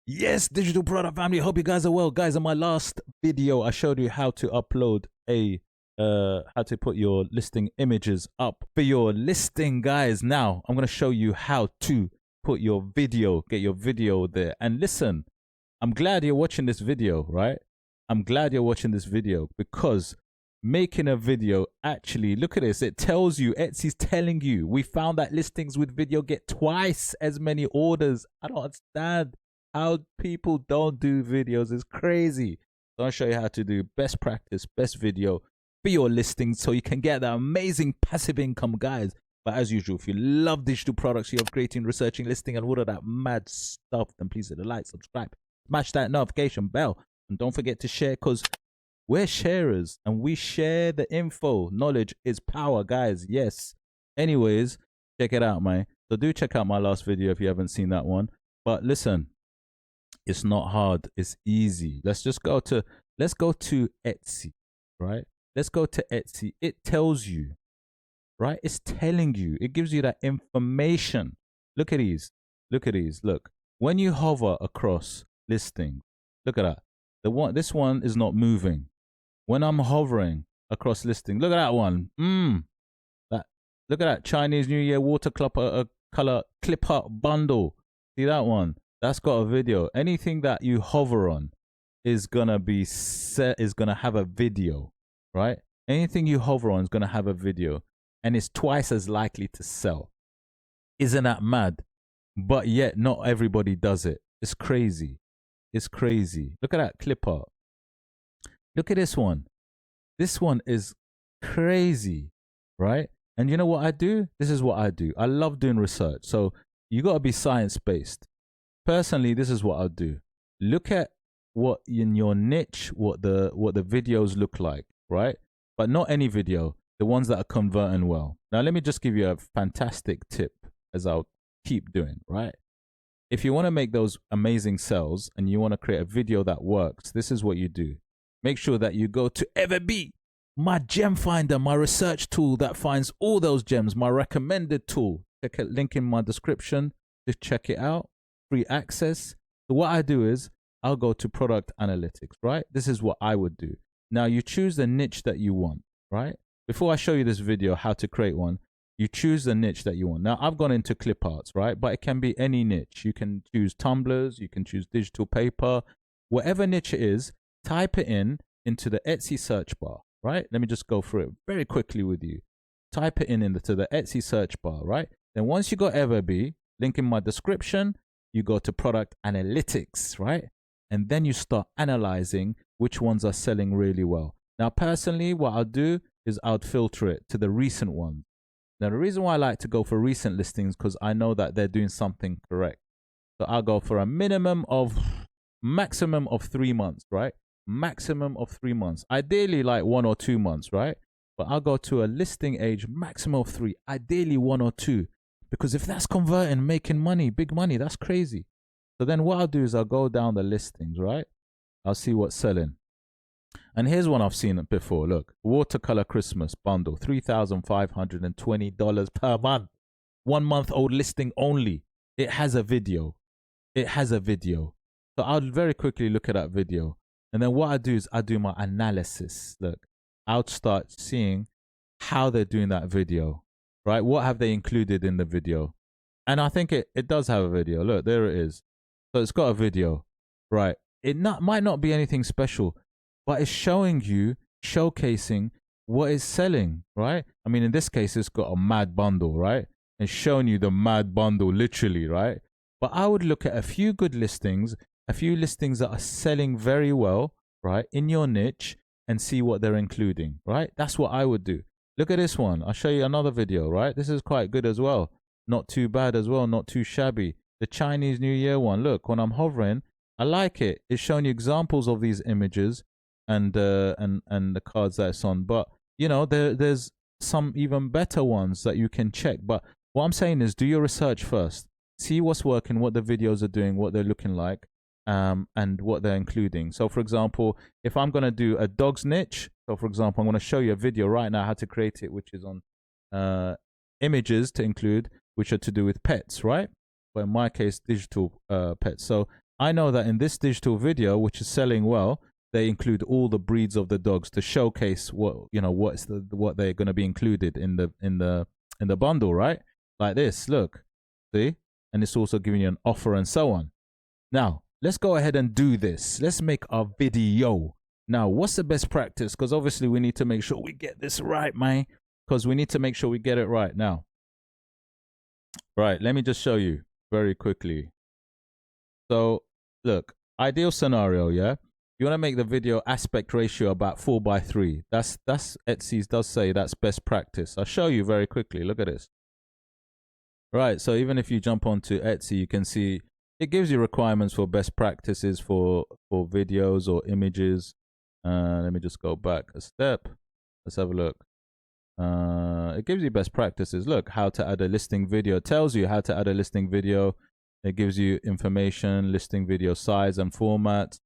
Yes, digital product family. Hope you guys are well, guys. In my last video, I showed you how to upload a how to put your listing images up for your listing, guys. Now I'm gonna show you how to put your video, get your video there. And listen, I'm glad you're watching this video, right? I'm glad you're watching this video because making a video actually, look at this. It tells you, Etsy's telling you, we found that listings with video get twice as many orders. I don't understand how people don't do videos. It's crazy. So I'll show you how to do best practice, best video for your listings so you can get that amazing passive income, guys. But as usual, if you love digital products, you have creating, researching, listing, and all of that mad stuff, then please hit the like, subscribe, smash that notification bell, and don't forget to share because we're sharers and we share the info. Knowledge is power, guys. Yes. Anyways, check it out, man. So do check out my last video if you haven't seen that one. But listen, it's not hard. It's easy. Let's go to Etsy, right? Let's go to Etsy. It tells you, right? It's telling you. It gives you that information. Look at these. Look at these. Look. When you hover across listings, look at that. This one is not moving. When I'm hovering across listing, look at that one. Look at that Chinese New Year watercolor color clip art bundle. See that one? That's got a video. Anything that you hover on is gonna be have a video, right? Anything you hover on is gonna have a video, and it's twice as likely to sell. Isn't that mad? But yet, not everybody does it. It's crazy. It's crazy. Look at that clip art. Look at this one. This one is crazy, right? And you know what I do? This is what I do. I love doing research. So you got to be science-based. Personally, this is what I'll do. Look at what in your niche, what the videos look like, right? But not any video, the ones that are converting well. Now, let me just give you a fantastic tip as I'll keep doing, right? If you want to make those amazing sales and you want to create a video that works, this is what you do. Make sure that you go to EVERBEE, my gem finder, my research tool that finds all those gems, my recommended tool. Check it, link in my description to check it out. Free access. So what I do is I'll go to product analytics, right? This is what I would do. Now you choose the niche that you want, right? Before I show you this video, how to create one, you choose the niche that you want. Now I've gone into clip arts, right? But it can be any niche. You can choose tumblers, you can choose digital paper, whatever niche it is, type it into the Etsy search bar, right? Let me just go through it very quickly with you. Type it into the Etsy search bar, right? Then once you got EVERBEE, link in my description, you go to product analytics, right? And then you start analyzing which ones are selling really well. Now, personally, what I'll do is I'll filter it to the recent ones. Now, the reason why I like to go for recent listings because I know that they're doing something correct. So I'll go for a maximum of 3 months, right? Maximum of 3 months. Ideally, like 1 or 2 months, right? But I'll go to a listing age maximum of 3, ideally 1 or 2. Because if that's converting, making money, big money, that's crazy. So then what I'll do is I'll go down the listings, right? I'll see what's selling. And here's one I've seen before. Look, watercolor Christmas bundle, $3,520 per month. 1 month old listing only. It has a video. It has a video. So I'll very quickly look at that video. And then what I do is I do my analysis. Look, I'll start seeing how they're doing that video. Right? What have they included in the video? And I think it does have a video. Look, there it is. So it's got a video. Right. It might not be anything special, but it's showing you, showcasing what is selling, right? I mean, in this case, it's got a mad bundle, right? It's showing you the mad bundle, literally, right? But I would look at a few good listings, a few listings that are selling very well, right, in your niche and see what they're including, right? That's what I would do. Look at this one. I'll show you another video, right? This is quite good as well. Not too bad as well. Not too shabby. The Chinese New Year one. Look, when I'm hovering, I like it. It's showing you examples of these images and the cards that it's on. But, you know, there's some even better ones that you can check. But what I'm saying is do your research first. See what's working, what the videos are doing, what they're looking like. And what they're including. So, for example, if I'm going to do a dog's niche, so for example, I'm going to show you a video right now how to create it, which is on images to include, which are to do with pets, right? But in my case, digital pets. So I know that in this digital video, which is selling well, they include all the breeds of the dogs to showcase what, you know, what they're going to be included in the bundle, right? Like this, look, see, and it's also giving you an offer and so on. Now let's go ahead and do this. Let's make our video. Now, what's the best practice? Because obviously we need to make sure we get this right, man. Because we need to make sure we get it right. Now, right, let me just show you very quickly. So look, ideal scenario, yeah. You want to make the video aspect ratio about 4:3. That's Etsy's does say that's best practice. I'll show you very quickly. Look at this. Right, so even if you jump onto Etsy, you can see it gives you requirements for best practices for videos or images. Let me just go back a step. Let's have a look. It gives you best practices. Look, how to add a listing video. It tells you how to add a listing video. It gives you information, listing video size and format.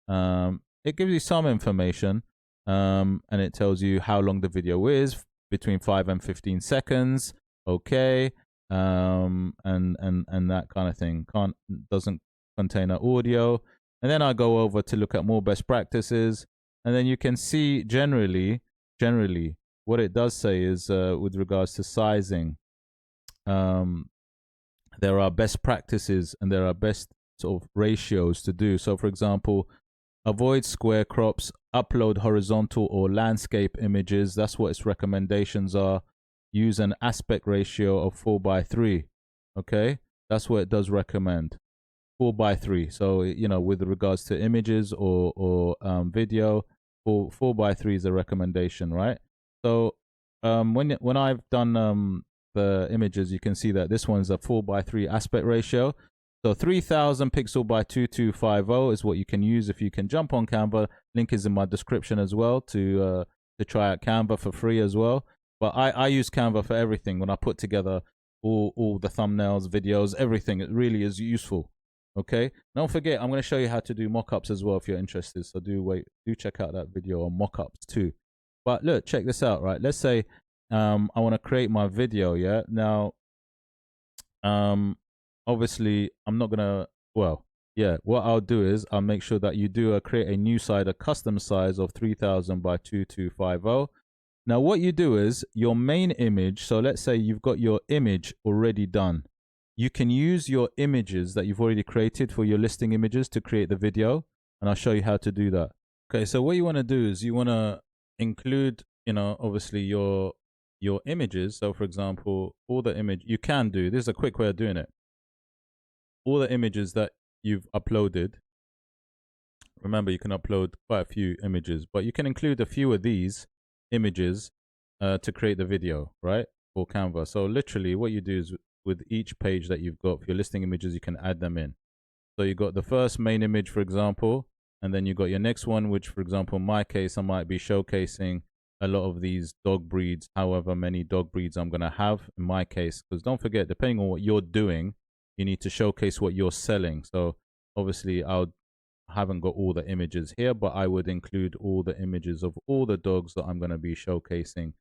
It gives you some information, and it tells you how long the video is, between 5 and 15 seconds. Okay, and that kind of thing. Doesn't contain an audio. And then I go over to look at more best practices, and then you can see generally what it does say is with regards to sizing. There are best practices and there are best sort of ratios to do. So, for example, avoid square crops, upload horizontal or landscape images. That's what its recommendations are. Use an aspect ratio of 4:3. Okay, that's what it does recommend. 4:3. So, you know, with regards to images or video, 4:3 is a recommendation, right? So, when I've done the images, you can see that this one's a 4:3 aspect ratio. So 3000 pixel by 2250 is what you can use if you can jump on Canva. Link is in my description as well to try out Canva for free as well. But I use Canva for everything. When I put together all the thumbnails, videos, everything, it really is useful. Okay, don't forget, I'm going to show you how to do mockups as well if you're interested. So do check out that video on mockups too. But look, check this out, right? Let's say I want to create my video. Yeah, now obviously I'm not gonna, well, yeah, what I'll do is I'll make sure that you do create a new side, a custom size of 3000 by 2250. Now what you do is your main image, so let's say you've got your image already done, you can use your images that you've already created for your listing images to create the video, and I'll show you how to do that. Okay, so what you want to do is you want to include, you know, obviously your images. So for example, all the image you can do, this is a quick way of doing it. All the images that you've uploaded, remember you can upload quite a few images, but you can include a few of these images to create the video, right, for Canva. So literally what you do is with each page that you've got for your listing images, you can add them in. So you got the first main image, for example, and then you got your next one, which for example in my case I might be showcasing a lot of these dog breeds, however many dog breeds I'm going to have in my case, because don't forget, depending on what you're doing, you need to showcase what you're selling. So obviously I haven't got all the images here, but I would include all the images of all the dogs that I'm going to be showcasing,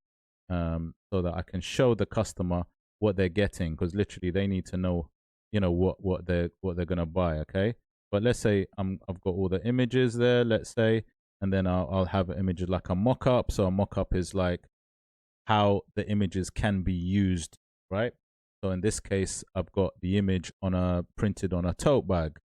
so that I can show the customer what they're getting, because literally they need to know, you know, what they're going to buy. Okay, but let's say I've got all the images there, let's say, and then I'll have an image like a mock-up. So a mock-up is like how the images can be used, right? So in this case, I've got the image printed on a tote bag,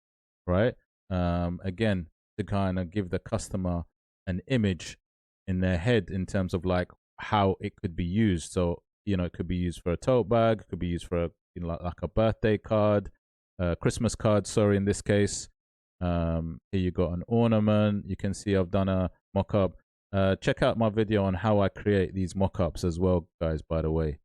right? Again, to kind of give the customer an image in their head in terms of like how it could be used. So, you know, it could be used for a tote bag, it could be used for a, you know, like a birthday card, Christmas card, sorry, in this case. Here you got an ornament. You can see I've done a mock-up. Check out my video on how I create these mock-ups as well, guys, by the way.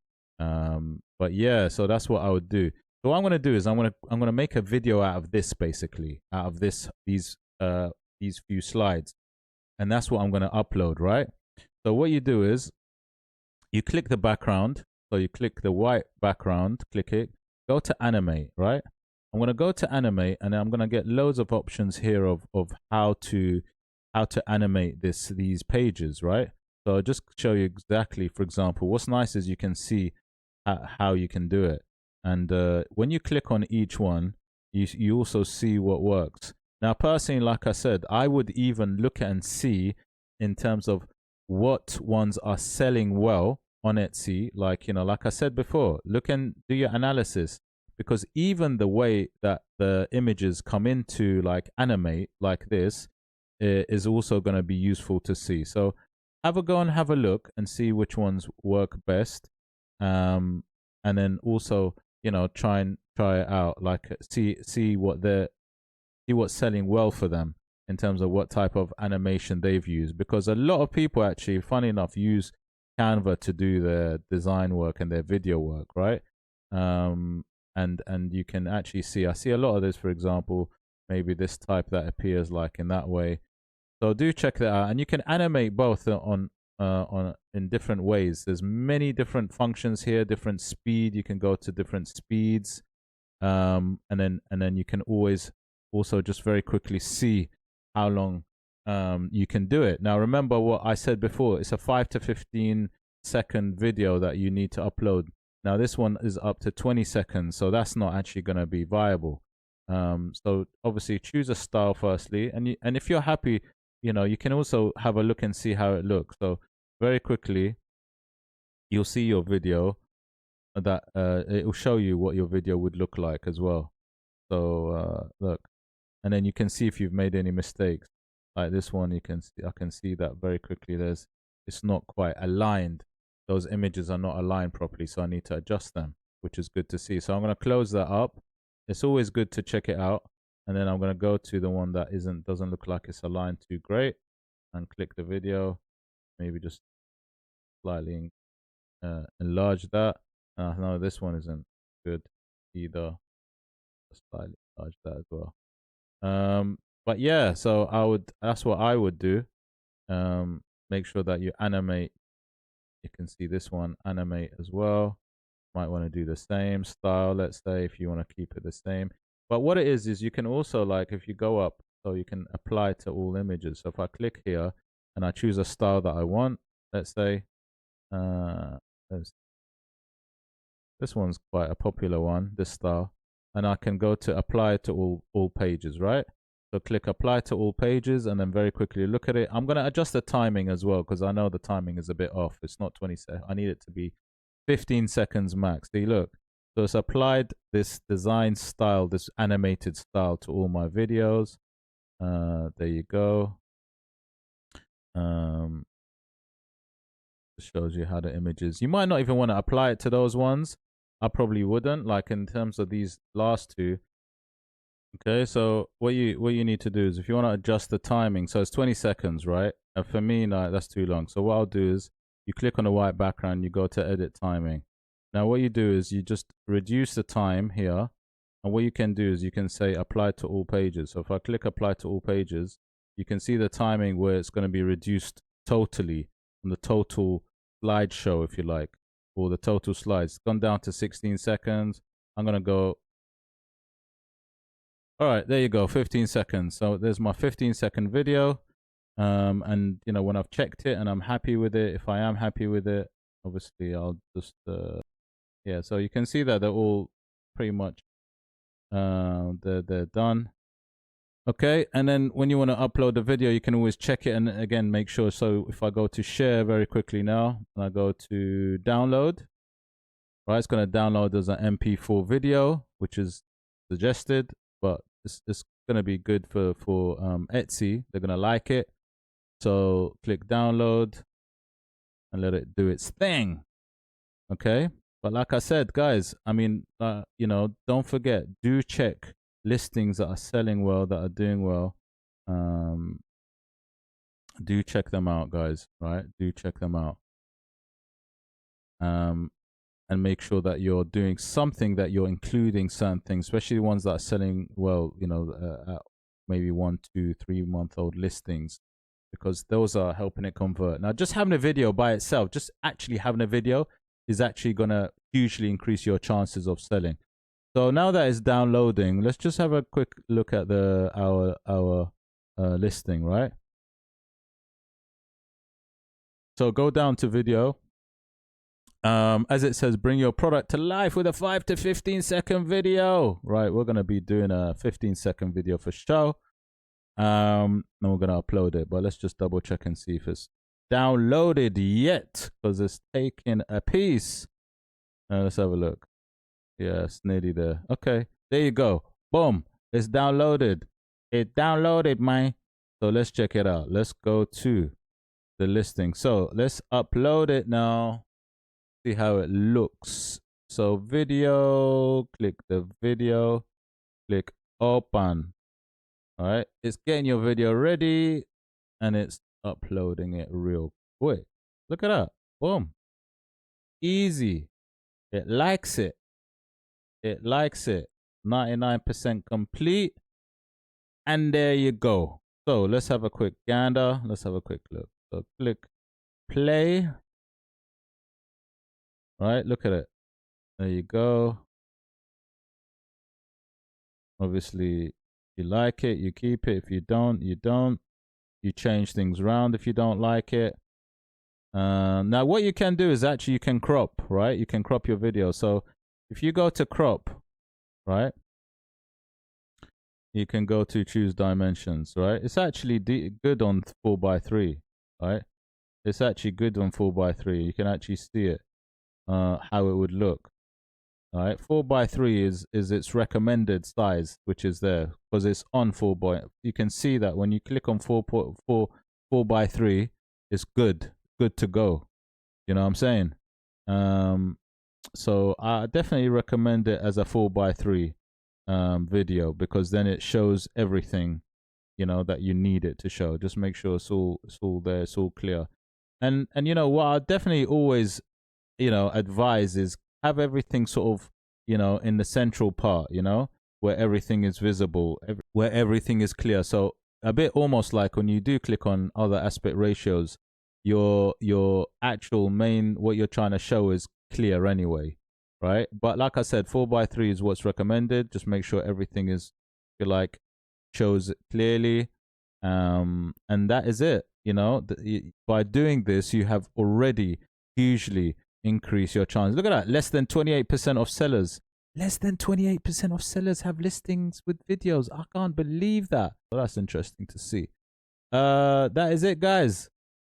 But yeah, so that's what I would do. So what I'm gonna do is I'm gonna make a video out of this, basically, out of these few slides, and that's what I'm gonna upload, right? So what you do is you click the background. So you click the white background, click it, go to Animate, right? I'm gonna go to Animate, and I'm gonna get loads of options here of how to animate these pages, right? So I'll just show you exactly. For example, what's nice is you can see how you can do it. And when you click on each one, you also see what works. Now, personally, like I said, I would even look at and see in terms of what ones are selling well on Etsy. Like, like I said before, look and do your analysis, because even the way that the images come into like Animate like this is also going to be useful to see. So have a go and have a look and see which ones work best. And then also, try it out, like see what's selling well for them in terms of what type of animation they've used, because a lot of people actually, funny enough, use Canva to do their design work and their video work, right? And you can actually see, I see a lot of this, for example, maybe this type that appears like in that way. So do check that out, and you can animate both on in different ways. There's many different functions here, different speed. You can go to different speeds, and then you can always also just very quickly see how long you can do it. Now remember what I said before, it's a 5 to 15 second video that you need to upload. Now this one is up to 20 seconds, so that's not actually going to be viable. So obviously choose a style firstly, and if you're happy, you can also have a look and see how it looks. So very quickly you'll see your video that it will show you what your video would look like as well. So look, and then you can see if you've made any mistakes. Like this one, I can see that very quickly. It's not quite aligned. Those images are not aligned properly, so I need to adjust them, which is good to see. So I'm going to close that up. It's always good to check it out. And then I'm going to go to the one that doesn't look like it's aligned too great, and click the video. Maybe just slightly enlarge that. No, this one isn't good either. Just slightly enlarge that as well. But yeah, so that's what I would do. Make sure that you animate. You can see this one, animate as well. Might want to do the same style, let's say, if you want to keep it the same. But what it is you can also, like, if you go up, so you can apply to all images. So if I click here and I choose a style that I want, let's say, this one's quite a popular one, this style, and I can go to apply to all pages, right? So click apply to all pages, and then very quickly look at it. I'm going to adjust the timing as well, because I know the timing is a bit off. It's not 20 seconds. I need it to be 15 seconds max. See, look. So it's applied this design style, this animated style to all my videos. There you go. It shows you how the images. You might not even want to apply it to those ones. I probably wouldn't, like in terms of these last two. Okay, so what you need to do is, if you want to adjust the timing, so it's 20 seconds, right? And for me, no, that's too long. So what I'll do is you click on the white background, you go to edit timing. Now what you do is you just reduce the time here, and what you can do is you can say apply to all pages. So if I click apply to all pages, you can see the timing where it's going to be reduced totally from the total slideshow, if you like, or the total slides. It's gone down to 16 seconds. I'm going to go. All right, there you go, 15 seconds. So there's my 15-second video. And when I've checked it and I'm happy with it, if I am happy with it, obviously I'll just yeah. So you can see that they're all pretty much they're done. Okay, and then when you want to upload the video, you can always check it and again make sure. So if I go to share very quickly now, and I go to download, right, it's going to download as an MP4 video, which is suggested, but it's going to be good for Etsy. They're going to like it. So click download and let it do its thing. Okay, but like I said, guys, I mean, don't forget, do check listings that are selling well, that are doing well. Do check them out, guys. Right? Do check them out. And make sure that you're doing something, that you're including certain things, especially the ones that are selling well, at maybe 1, 2, 3-month-old listings, because those are helping it convert. Now, just having a video by itself, just actually having a video is actually going to hugely increase your chances of selling. So now that it's downloading, let's just have a quick look at our listing, right? So go down to video. As it says, bring your product to life with a 5 to 15-second video. Right, we're gonna be doing a 15-second video for show. And we're gonna upload it, but let's just double check and see if it's downloaded yet, because it's taking a piece. Let's have a look. Yeah, it's nearly there. Okay, there you go. Boom, it's downloaded. It downloaded, man. So let's check it out. Let's go to the listing. So let's upload it now. See how it looks. So video, click the video, click open. All right, it's getting your video ready and it's uploading it real quick. Look at that. Boom. Easy. It likes it. It likes it. 99% complete. And there you go. So let's have a quick gander. Let's have a quick look. So click play. All right, look at it. There you go. Obviously, you like it, you keep it. If you don't, you don't. You change things around if you don't like it. Now, what you can do is actually you can crop, right? You can crop your video. So if you go to crop, right? You can go to choose dimensions, right? It's actually good on 4:3, right? It's actually good on 4:3. You can actually see it, how it would look. All right, 4:3 is its recommended size, which is there because it's on 4 You can see that when you click on 4:3, it's good to go. You know what I'm saying? So I definitely recommend it as a 4:3 video, because then it shows everything, you know, that you need it to show. Just make sure it's all there, it's all clear. And you know what I definitely always, you know, advise is have everything sort of, you know, in the central part, you know, where everything is visible, where everything is clear. So a bit almost like when you do click on other aspect ratios, your actual main, what you're trying to show is clear anyway, right? But like I said, 4:3 is what's recommended. Just make sure everything is, if you like, shows it clearly. And that is it. You know, by doing this, you have already hugely increased your chance. Look at that. Less than 28% of sellers. Less than 28% of sellers have listings with videos. I can't believe that. Well, that's interesting to see. That is it, guys.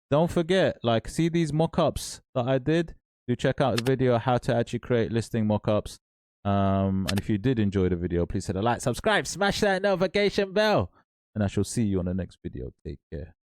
Don't forget, like, see these mock-ups that I did? Do check out the video how to actually create listing mock-ups. And if you did enjoy the video, please hit a like, subscribe, smash that notification bell. And I shall see you on the next video. Take care.